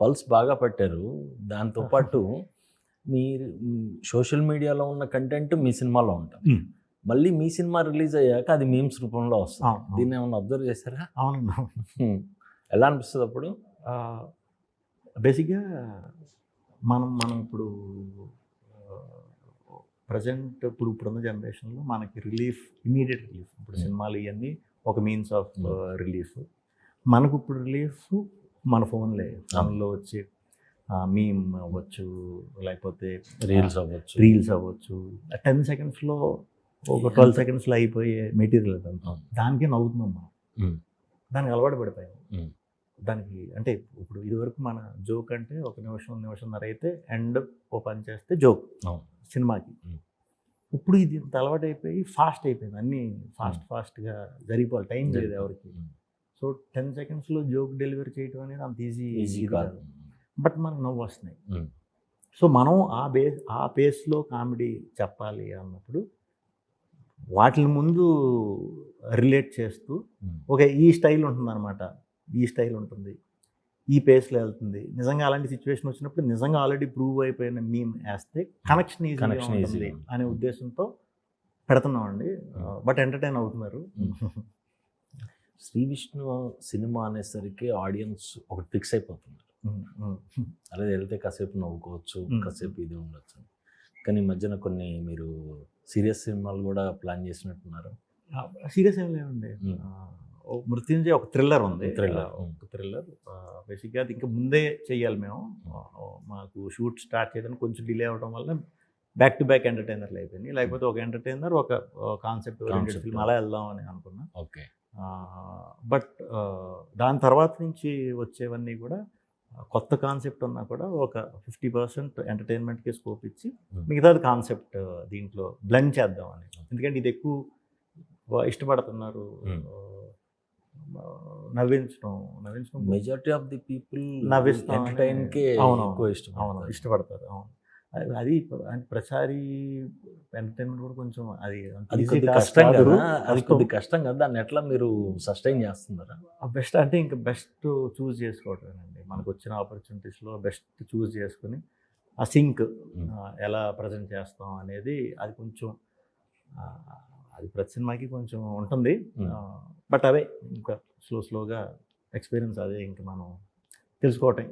Pulse బాగా పట్టారు. దాంతో పాటు మీరు సోషల్ మీడియాలో ఉన్న కంటెంట్ మీ సినిమాలో ఉంటుంది. మళ్ళీ మీ సినిమా రిలీజ్ అయ్యాక అది మీమ్స్ రూపంలో వస్తుంది. దీన్ని ఏమన్నా అబ్జర్వ్ చేశారా? అవునండి. ఎలా అనిపిస్తుంది అప్పుడు? బేసిక్గా మనం ఇప్పుడు ప్రజెంట్ ఇప్పుడున్న జనరేషన్లో మనకి ఇమీడియట్ రిలీఫ్. ఇప్పుడు సినిమాలు ఇవన్నీ ఒక మీన్స్ ఆఫ్ రిలీఫ్. మనకు ఇప్పుడు రిలీఫ్ మన ఫోన్లో వచ్చి మీమ్ అవ్వచ్చు, లేకపోతే రీల్స్ అవ్వచ్చు. 10 సెకండ్స్లో ఒక 12 సెకండ్స్లో అయిపోయే మెటీరియల్ అదంతా. దానికే నవ్వుతున్నాం మనం. దానికి అలవాటు పడిపోయాం. దానికి అంటే ఇప్పుడు ఇదివరకు మన జోక్ అంటే ఒక నిమిషంన్నర అయితే ఎండ్ ఓ పని చేస్తే జోక్ సినిమాకి. ఇప్పుడు ఇది ఇంత అలవాటు అయిపోయి ఫాస్ట్ అయిపోయింది. అన్నీ ఫాస్ట్గా జరిగిపోవాలి, టైం లేదు ఎవరికి. సో 10 సెకండ్స్లో జోక్ డెలివరీ చేయడం అనేది అంత ఈజీ కాదు. బట్ మనకు నవ్వు వస్తున్నాయి. సో మనం ఆ పేస్లో కామెడీ చెప్పాలి అన్నప్పుడు వాటిని ముందు రిలేట్ చేస్తూ ఈ స్టైల్ ఉంటుందన్నమాట. ఈ స్టైల్ ఉంటుంది, ఈ పేస్లో వెళ్తుంది. నిజంగా అలాంటి సిచ్యువేషన్ వచ్చినప్పుడు నిజంగా ఆల్రెడీ ప్రూవ్ అయిపోయిన మీమ్ వేస్తే కనెక్షన్ ఈజీ అనే ఉద్దేశంతో పెడుతున్నామండి. బట్ ఎంటర్టైన్ అవుతున్నారు. శ్రీ విష్ణు సినిమా అనేసరికి ఆడియన్స్ ఒకటి ఫిక్స్ అయిపోతున్నారు. అలా వెళ్తే కాసేపు నవ్వుకోవచ్చు, కాసేపు ఇది ఉండొచ్చు. కానీ ఈ మధ్యన కొన్ని మీరు సీరియస్ సినిమాలు కూడా ప్లాన్ చేసినట్టున్నారు. సీరియస్ ఏం లేవండి. మృత్యుంజయ ఒక థ్రిల్లర్ ఉంది. థ్రిల్లర్ బేసిక్గా అది ఇంకా ముందే చెయ్యాలి మేము. మాకు షూట్ స్టార్ట్ చేయడానికి కొంచెం డిలే అవ్వడం వల్ల బ్యాక్ టు బ్యాక్ ఎంటర్టైనర్లు అయిపోయింది. లేకపోతే ఒక ఎంటర్టైనర్ ఒక కాన్సెప్ట్ ఓరియంటెడ్ ఫిల్మ్ అలా వెళ్దామని అనుకున్నా. ఓకే. బట్ దాని తర్వాత నుంచి వచ్చేవన్నీ కూడా కొత్త కాన్సెప్ట్ ఉన్నా కూడా ఒక 50% ఎంటర్టైన్మెంట్కి స్కోప్ ఇచ్చి మిగతాది కాన్సెప్ట్ దీంట్లో బ్లెండ్ చేద్దామని. ఎందుకంటే ఇది ఎక్కువ ఇష్టపడుతున్నారు. నవ్వించడం మెజారిటీ ఆఫ్ ది పీపుల్ నవ్విస్తాం, ఇష్టపడతారు. అవును, అది ప్రచారి ఎంటర్టైన్మెంట్ కూడా కొంచెం అది కష్టం కదా. అది కొద్ది కష్టం కదా. దాన్ని ఎట్లా మీరు సస్టైన్ చేస్తున్నారా? బెస్ట్ అంటే ఇంకా బెస్ట్ చూస్ చేసుకోవటమేనండి. మనకు వచ్చిన ఆపర్చునిటీస్లో బెస్ట్ చూస్ చేసుకుని ఆ సింక్ ఎలా ప్రజెంట్ చేస్తాం అనేది అది కొంచెం అది ప్రతి సినిమాకి కొంచెం ఉంటుంది. బట్ అవే ఇంకా స్లోగా ఎక్స్పీరియన్స్ అదే ఇంకా మనం తెలుసుకోవటం.